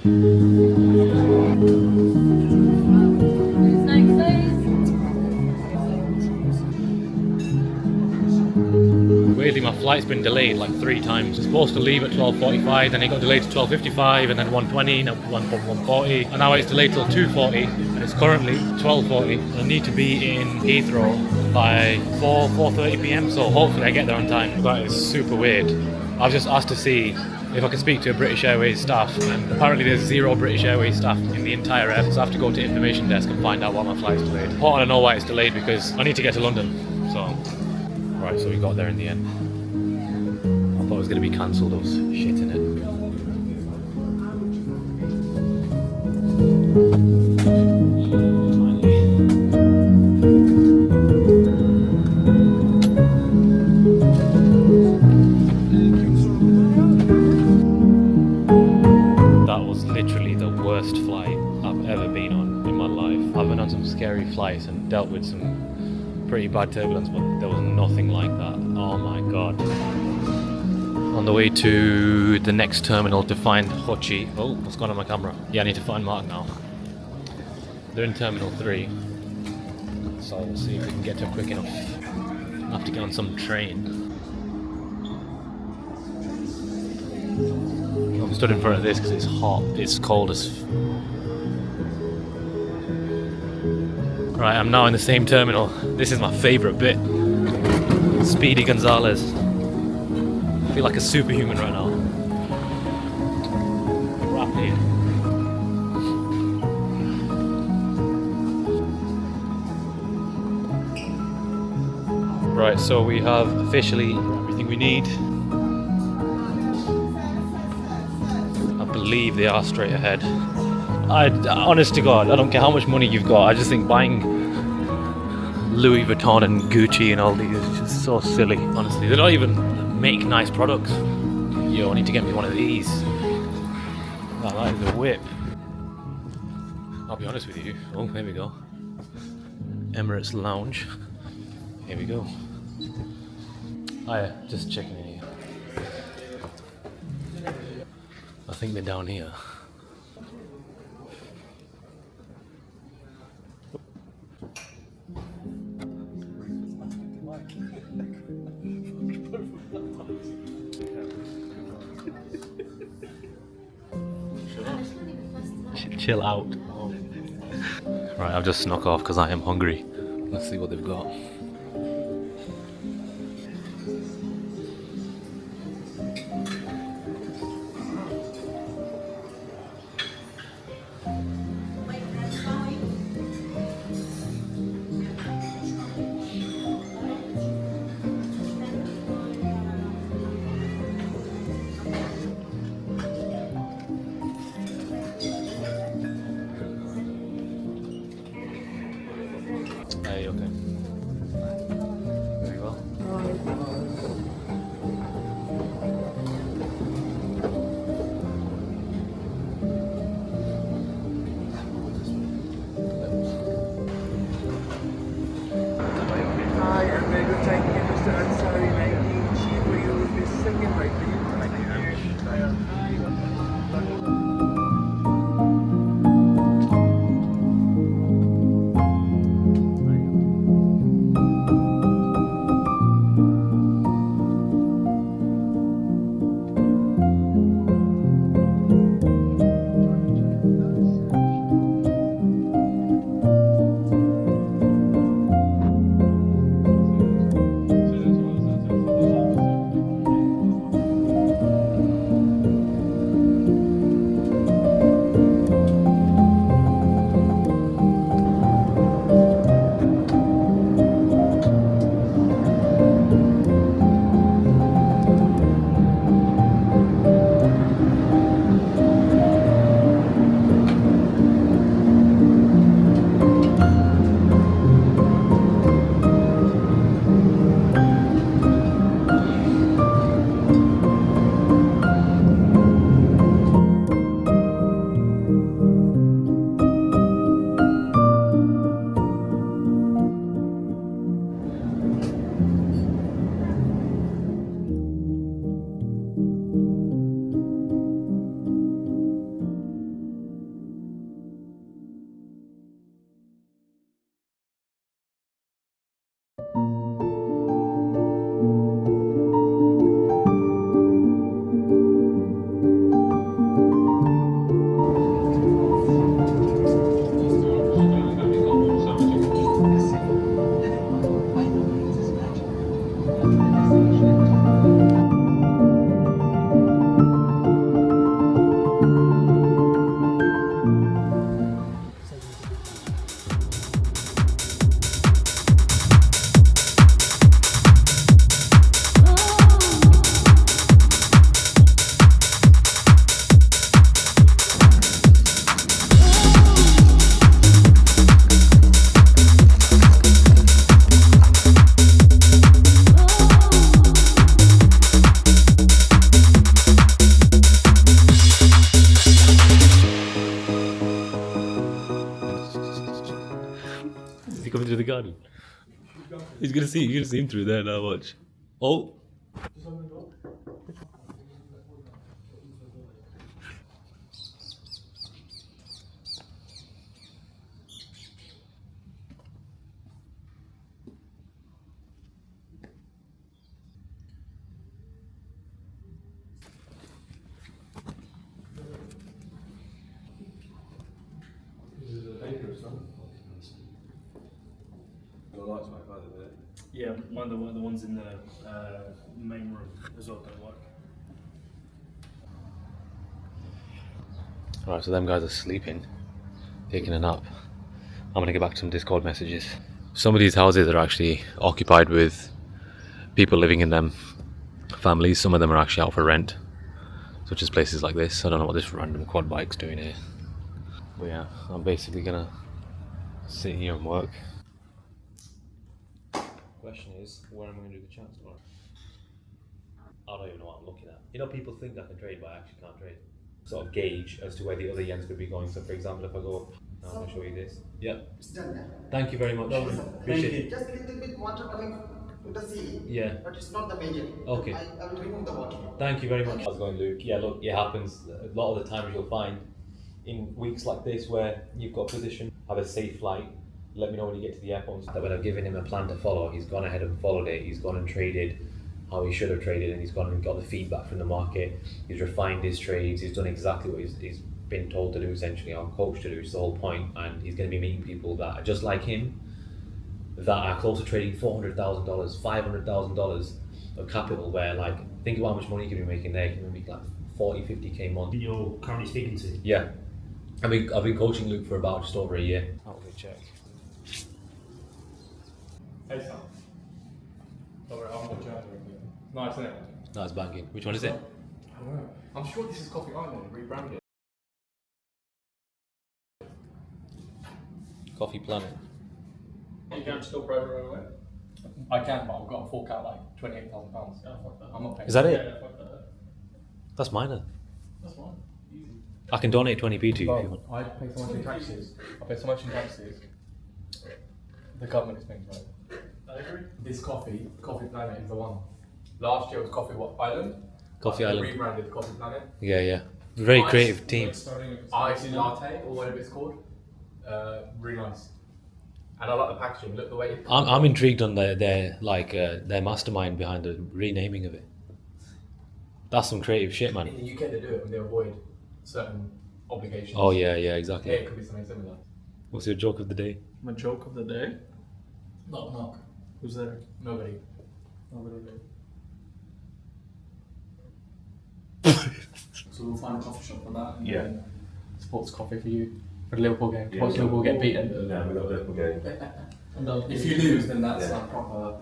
Weirdly, my flight's been delayed like 3 times. It's supposed to leave at 12:45, then it got delayed to 12:55, and then 1:20, now 1:40, and now it's delayed till 2:40, and it's currently 12:40. I need to be in Heathrow by 4:30 p.m. So hopefully I get there on time. That is super weird. I was just asked to see if I can speak to a British Airways staff, and apparently there's 0 British Airways staff in the entire air, so I have to go to information desk and find out why my flight's delayed. I want to know why it's delayed because I need to get to London. So, right, so we got there in the end. I thought it was going to be cancelled. I was shitting it. Scary flights and dealt with some pretty bad turbulence, but there was nothing like that. Oh my god. On the way to the next terminal to find Hochi. Oh, what's going on my camera? Yeah, I need to find Mark now. They're in Terminal 3, so we'll see if we can get to it quick enough. I'll have to get on some train. I'm stood in front of this because it's hot. It's cold as Right, I'm now in the same terminal. This is my favourite bit. Speedy Gonzales. I feel like a superhuman right now. Rapid. Right, so we have officially everything we need. I believe they are straight ahead. Honest to God, I don't care how much money you've got. I just think buying Louis Vuitton and Gucci and all these is just so silly. Honestly, they don't even make nice products. Yo, I need to get me one of these. Oh, that is a whip. I'll be honest with you. Oh, here we go. Emirates Lounge. Here we go. Oh yeah, just checking in here. I think they're down here. Chill out. Right, I've just snuck off because I am hungry. Let's see what they've got. Hey, okay. garden. He's gonna see. You're gonna see him through there now. Watch. Oh. Yeah, one of the ones in the main room as well don't work. Alright, so them guys are sleeping, taking a nap. I'm gonna get back to some Discord messages. Some of these houses are actually occupied with people living in them, families. Some of them are actually out for rent, such as places like this. I don't know what this random quad bike's doing here. But yeah, I'm basically gonna sit here and work. Question is, where am I gonna do the chats for? I don't even know what I'm looking at. You know, people think I can trade, but I actually can't trade. Sort of gauge as to where the other yens could be going. So, for example, if I go, I'm going to show you this. Yep. It's done now. Thank you very much. Appreciate it. Just a little bit water coming to the sea. Yeah. But it's not the major. Okay. I will remove the water. Thank you very much. I was going, Luke. Yeah, look, it happens a lot of the times. You'll find in weeks like this where you've got position, have a safe flight. Let me know when you get to the airport. That when I've given him a plan to follow, he's gone ahead and followed it. He's gone and traded how he should have traded, and he's gone and got the feedback from the market. He's refined his trades. He's done exactly what he's been told to do, essentially, or coached to do, which is the whole point. And he's going to be meeting people that are just like him, that are close to trading $400,000, $500,000 of capital, where, like, think about how much money you could be making there. You can make like 40, 50k a month. You're currently speaking to? Yeah. I've been coaching Luke for about just over a year. I'll go check. Hey Sam. Sorry, I'm not charging. Nice, isn't it? That's banging. Which one is it? I don't know. I'm sure this is Coffee Island, rebranded. Coffee Planet. You can still private right away? I can, but I've got to fork out like £28,000. Yeah, fuck that. I'm not paying. Is that it? Yeah, fuck that. That's mine then. That's fine. Easy. I can donate 20p to you if you want. I pay so much in taxes. I pay so much in taxes. The government is paying for it. I agree. This Coffee Planet is the one. Last year was Coffee Island. Coffee They Island. rebranded Coffee Planet. Yeah, yeah. Very creative team. Ice latte, or whatever it's called. Really nice. And I like the packaging. Look the way it. I'm intrigued on their mastermind behind the renaming of it. That's some creative shit, In man. the UK, they do it when they avoid certain obligations. Oh yeah, yeah, Here exactly. it could be something similar. What's your joke of the day? My joke of the day? Knock knock. Who's there? Nobody. Nobody So we'll find a coffee shop for that. And Yeah. then sports coffee for you for the Liverpool game. Watch Liverpool get beaten. Yeah, we got Liverpool game. If you lose, then that's like proper.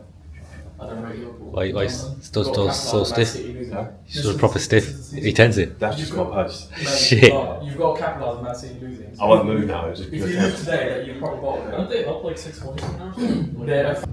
I don't know. Liverpool. Why still You've got so to capitalise Man stiff? City losing. He's sort of proper stiff. He tends it. That's just my post. Shit. You've got to capitalise on Man City losing. I won't move now. Just If you lose today, you're probably bottom. Aren't they up like 6 points now? They're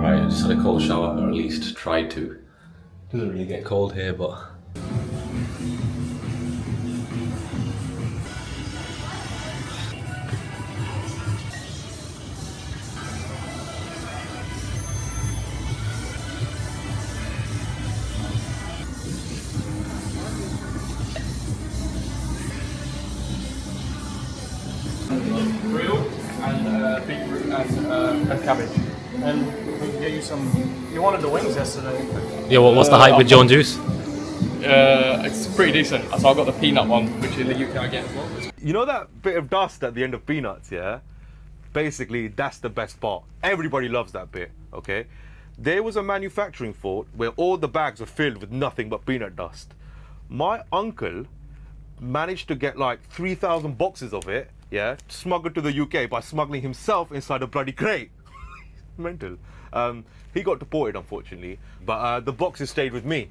Right, I just had a cold shower, or at least tried to. Doesn't really get cold here, but. grill and beetroot and cabbage. And get you some. You wanted the wings yesterday. Yeah, what's the hype with Joan Juice? It's pretty decent. So I got the peanut one, which in the UK I get as well. You know that bit of dust at the end of peanuts, yeah? Basically, that's the best part. Everybody loves that bit, okay? There was a manufacturing fault where all the bags were filled with nothing but peanut dust. My uncle managed to get like 3,000 boxes of it, yeah, smuggled to the UK by smuggling himself inside a bloody crate. Mental. He got deported, unfortunately, but the boxes stayed with me.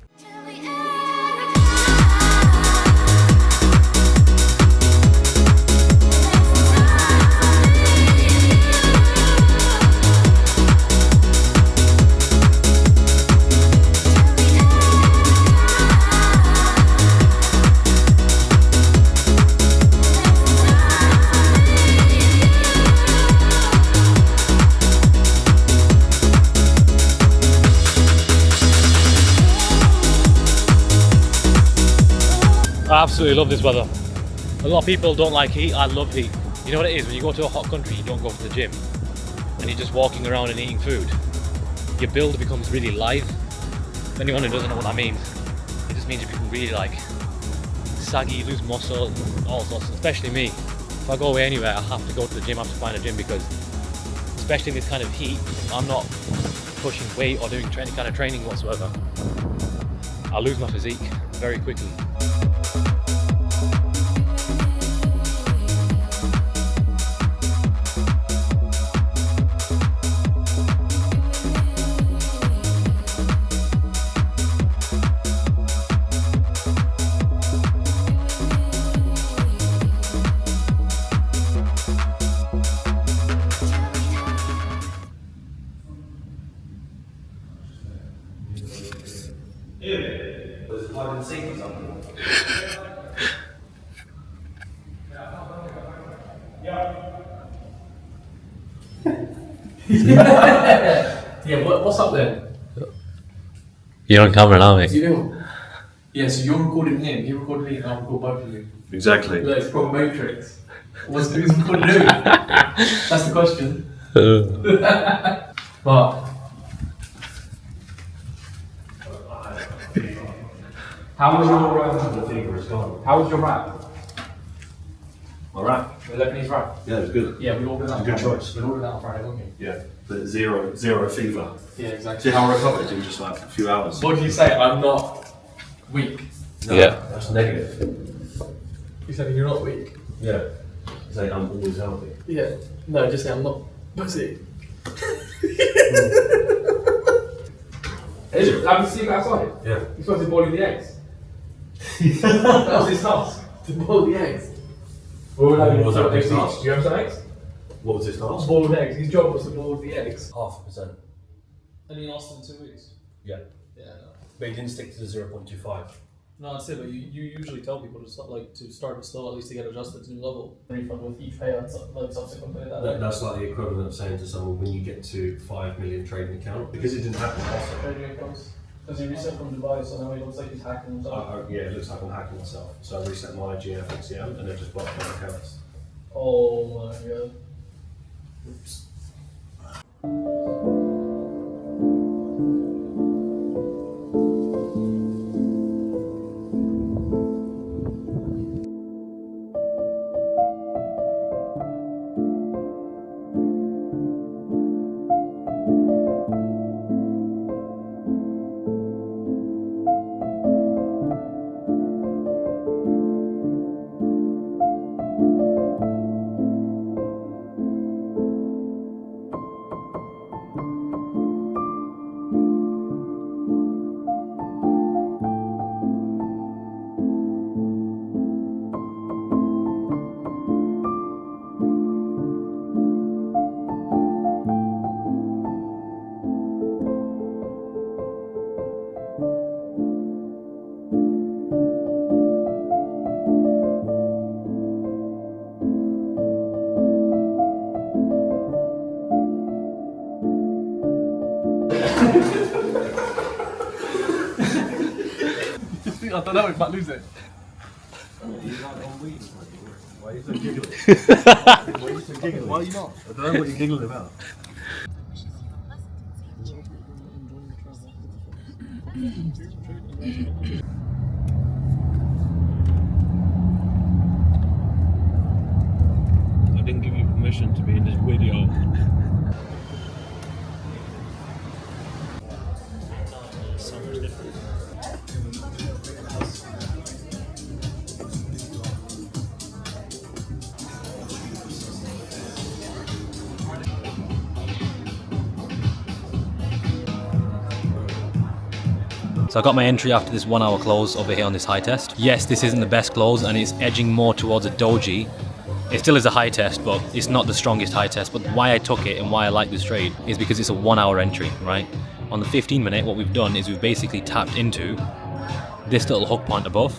I absolutely love this weather. A lot of people don't like heat, I love heat. You know what it is, when you go to a hot country, you don't go to the gym, and you're just walking around and eating food. Your build becomes really light. Anyone who doesn't know what that means, it just means you become really like saggy, lose muscle, all sorts, especially me. If I go away anywhere, I have to go to the gym, I have to find a gym, because especially in this kind of heat, if I'm not pushing weight or doing any kind of training whatsoever, I'll lose my physique very quickly. Yeah, what's up there? You're on camera now, mate. You know? Yeah, so you're recording him, he recorded me, and I'll record both of you. Exactly. Like, it's proper Matrix. Who's recording who? That's the question. But how was your The finger is gone. how was your rap? All right. The Lebanese rap? Yeah, it was good. Yeah, we ordered that. Good choice. We ordered that on Friday, didn't we? Yeah, but zero fever. Yeah, See exactly. how I recovered in just like a few hours. What did you say? I'm not weak. No, Yeah. that's negative. You said you're not weak. Yeah. Say I'm always healthy. Yeah. No, just say I'm not pussy. Have you seen him outside? Yeah. He's supposed to be boiling the eggs. That was his task, to boil the eggs. We were having What was that eggs his each. task? Do you have some eggs? What was his task? Boiled eggs. His job was to boil the eggs. 0.5%. And he lasted 2 weeks. Yeah. Yeah, no. But he didn't stick to the 0.25. No, that's it. But you usually tell people to start slow, at least to get adjusted to new level. Refund with each pay and like subsequently that. That's like the equivalent of saying to someone when you get to 5 million trading account, because it didn't happen last time. Trading accounts. Because he reset from Dubai, so now he looks like he's hacking himself. Yeah, it looks like I'm hacking myself. So I reset my GFXCM and then just blocked my accounts. Oh my god. Oops. I don't know, we might lose it. Why are you so giggling? Why are you so giggling? Why are you not? I don't know what you're giggling about. I didn't give you permission to be in this video. So much different. So I got my entry after this 1 hour close over here on this high test. Yes, this isn't the best close and it's edging more towards a doji. It still is a high test, but it's not the strongest high test. But why I took it and why I like this trade is because it's a 1 hour entry, right? On the 15 minute, what we've done is we've basically tapped into this little hook point above.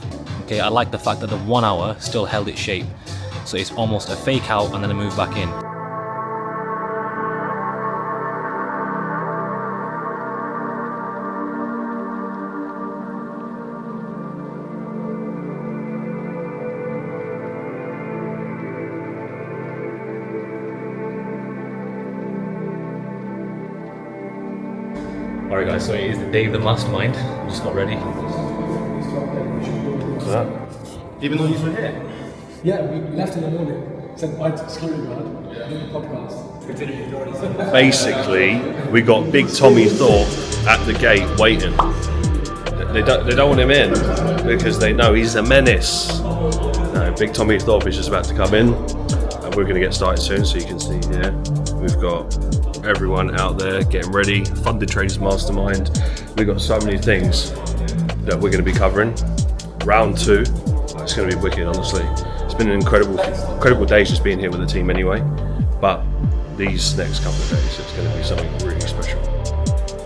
Okay, I like the fact that the 1 hour still held its shape. So it's almost a fake out and then a move back in. Alright guys, so it is the day of the mastermind. Just got ready. Even though you were here? Yeah, we left in the morning, said bye to the security guard, doing the podcast. Basically, we got Big Tommy Thorpe at the gate waiting. They don't want him in because they know he's a menace. No, Big Tommy Thorpe is just about to come in, and we're going to get started soon. So you can see here, we've got everyone out there getting ready. Funded Traders Mastermind. We've got so many things that we're going to be covering. Round 2, it's going to be wicked, honestly. It's been an incredible day just being here with the team anyway. But these next couple of days, it's going to be something really special.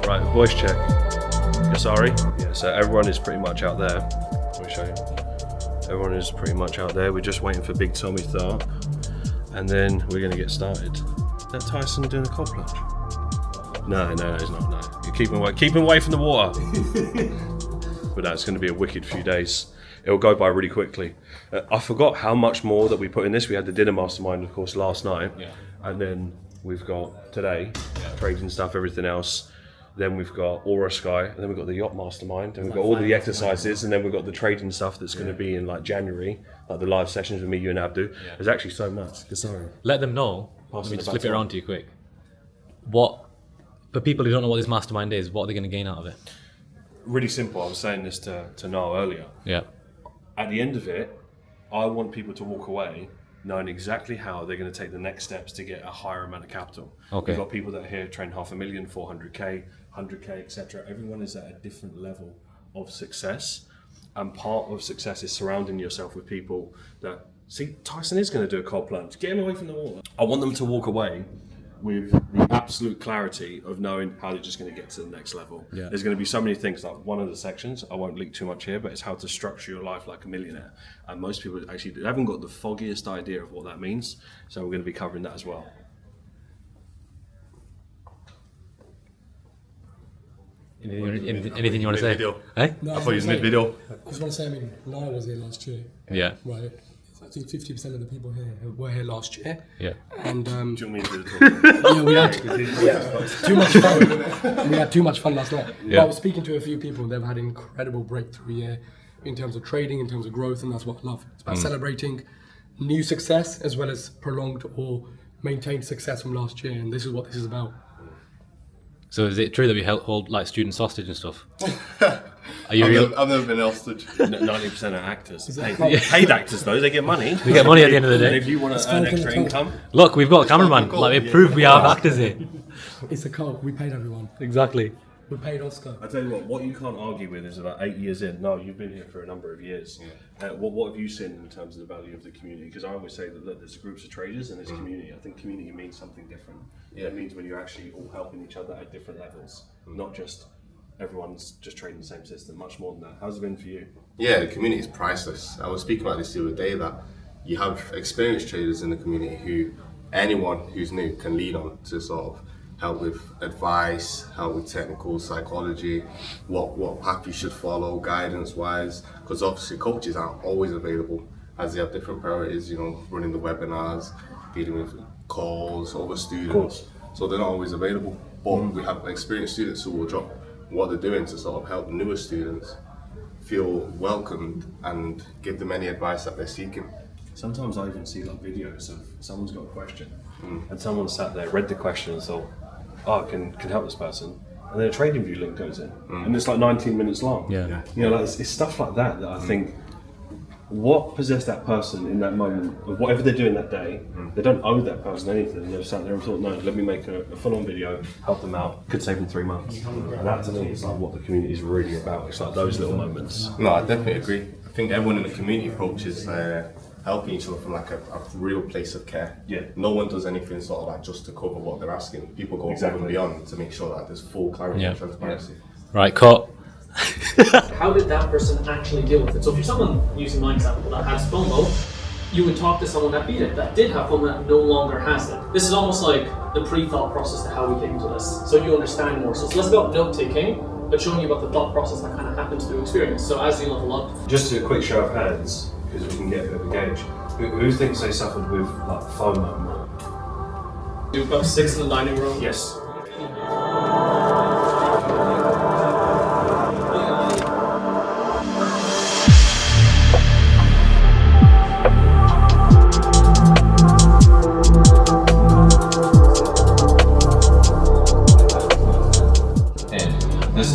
Right, voice check. Sorry. Yeah, so everyone is pretty much out there. Let me show you. Everyone is pretty much out there. We're just waiting for Big Tommy Thorpe, and then we're going to get started. Is that Tyson doing a cold plunge? No, he's not. No, you're keeping away from the water. But that's going to be a wicked few days. It'll go by really quickly. I forgot how much more that we put in this. We had the dinner mastermind, of course, last night, and then we've got today, trading stuff, everything else. Then we've got Aura Sky, and then we've got the yacht mastermind, and we've got all the exercises, and then we've got the trading stuff that's going to be in like January, like the live sessions with me, you and Abdu. There's actually so much. Sorry. Let them know. Let me just flip it around to you quick. What, for people who don't know what this mastermind is, what are they going to gain out of it? Really simple. I was saying this to Noel earlier. Yeah. At the end of it, I want people to walk away knowing exactly how they're going to take the next steps to get a higher amount of capital. Okay. We've got people that are here train 500,000, 400k, 100k, etc. Everyone is at a different level of success, and part of success is surrounding yourself with people that see. Tyson is going to do a cold plunge. Get him away from the water. I want them to walk away with the absolute clarity of knowing how they're just going to get to the next level. Yeah. There's going to be so many things, like one of the sections, I won't leak too much here, but it's how to structure your life like a millionaire. And most people actually haven't got the foggiest idea of what that means, so we're going to be covering that as well. Anything you want to say? Video. Hey? No, I thought you was mid-video. I just want to say, I mean, Niall was here last year. Yeah. Right. I think 50% of the people here were here last year. Yeah. And Do you want me to do the talk? yeah, we had too much fun. We had too much fun last night. Yeah. But I was speaking to a few people. They've had an incredible breakthrough year in terms of trading, in terms of growth, and that's what I love. It's about celebrating new success as well as prolonged or maintained success from last year. And this is what this is about. So is it true that we hold like student hostage and stuff? Are you real? I've never been hostage. 90% are actors. that Paid actors though, they get money. We get money at the end of the day. And if you want to earn extra income, Look, we've got a cameraman. Like, we proved we have actors here. It's a cult. We paid everyone. Exactly. We paid Oscar. I tell you what you can't argue with is about 8 years in. No, you've been here for a number of years. What have you seen in terms of the value of the community? Because I always say that look, there's groups of traders and there's community. I think community means something different. It means when you're actually all helping each other at different levels, not just everyone's just trading the same system. Much more than that. How's it been for you? Yeah, the community is priceless. I was speaking about this the other day, that you have experienced traders in the community who anyone who's new can lean on to sort of help with advice, help with technical psychology, what path you should follow, guidance-wise, because obviously coaches aren't always available as they have different priorities, you know, running the webinars, dealing with calls, other students, so they're not always available. But we have experienced students who will drop what they're doing to sort of help newer students feel welcomed and give them any advice that they're seeking. Sometimes I even see like videos of someone's got a question and someone sat there, read the question and thought, oh, I can help this person. And then a trading view link goes in and it's like 19 minutes long. Yeah. You know, like it's stuff like that that I think, what possessed that person in that moment of whatever they're doing that day, they don't owe that person anything. They've sat there and thought, no, let me make a full-on video, help them out, could save them 3 months. And that to me is like what the community is really about. It's like those little moments. No, I definitely agree. I think everyone in the community approaches helping each other from like a real place of care. Yeah. No one does anything sort of like just to cover what they're asking. People go above and beyond to make sure that there's full clarity and transparency. Right, cut. How did that person actually deal with it? So if you're someone, using my example, that has FOMO, you would talk to someone that beat it, that did have FOMO, that no longer has it. This is almost like the pre-thought process to how we get into this, so you understand more. So it's less about note-taking, but showing you about the thought process that kind of happens through experience. So as you level up... Just a quick show of hands, because we can get a bit of a gauge. Who thinks they suffered with like FOMO more? You've got 6 in the dining room. Yes.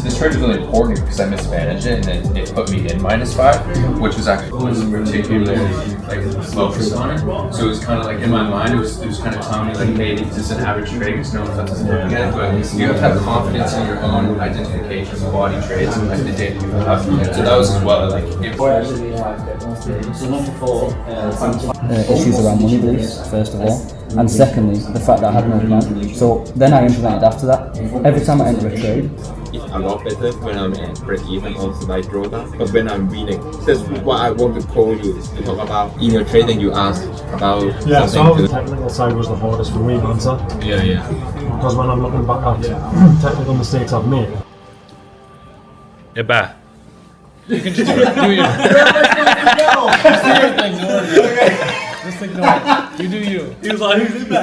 This trade was really important because I mismanaged it, and then it put me in -5, which was actually particularly focused on it. So it was kind of like in my mind, it was kind of telling me like, hey, it's just an average trade. It's no one that doesn't look at it, but you have to have confidence in your own identification of body trades and like the data you have. So that was as well like. Issues around money beliefs, first of all, and secondly, the fact that I had no plan. So then I implemented after that. Every time I enter a trade, it's a lot better when I'm at break-even on my drawdown, but when I'm winning, that's what I want to call you to talk about. In your trading, you ask about so the technical side was the hardest for me to answer. Yeah. Because when I'm looking back at technical mistakes I've made. Iba. You can just do it. Do you? Just ignore it. You do you. He was like, who's Iba?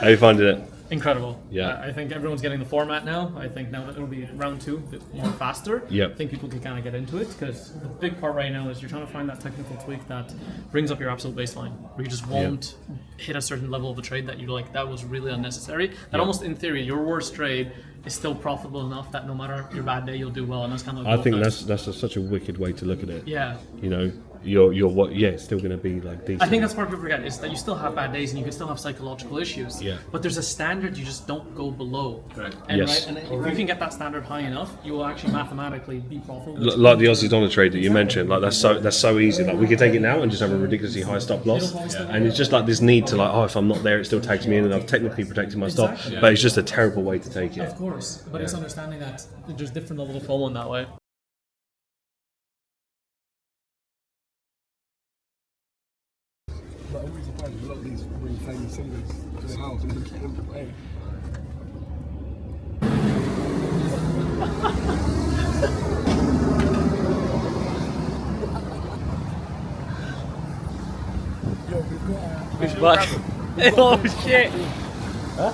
How you finding it? Incredible. Yeah. I think everyone's getting the format now. I think now that it'll be round 2, a bit more faster. Yep. I think people can kind of get into it because the big part right now is you're trying to find that technical tweak that brings up your absolute baseline, where you just won't hit a certain level of a trade that you like. That was really unnecessary. That almost in theory, your worst trade is still profitable enough that no matter your bad day, you'll do well, and that's kind of. I think that's such a wicked way to look at it. Yeah. You know, you're what? Yeah, it's still going to be like decent. I think that's part people forget is that you still have bad days and you can still have psychological issues. Yeah. But there's a standard you just don't go below. Correct. And, Yes. right, and if you can get that standard high enough, you will actually mathematically be profitable. Like the Aussie dollar trade that you mentioned, like that's so easy. Like we could take it now and just have a ridiculously high stop loss, and it's just like this need to like, oh, if I'm not there, it still tags me in, and I've technically protected my stop. Exactly. But it's just a terrible way to take it. Of course, but it's understanding that there's different levels of FOMO in that way. But I'm really surprised a lot of these bring family singers to the house and they keep them playing. Yo, we've got Which back? Oh shit! Huh?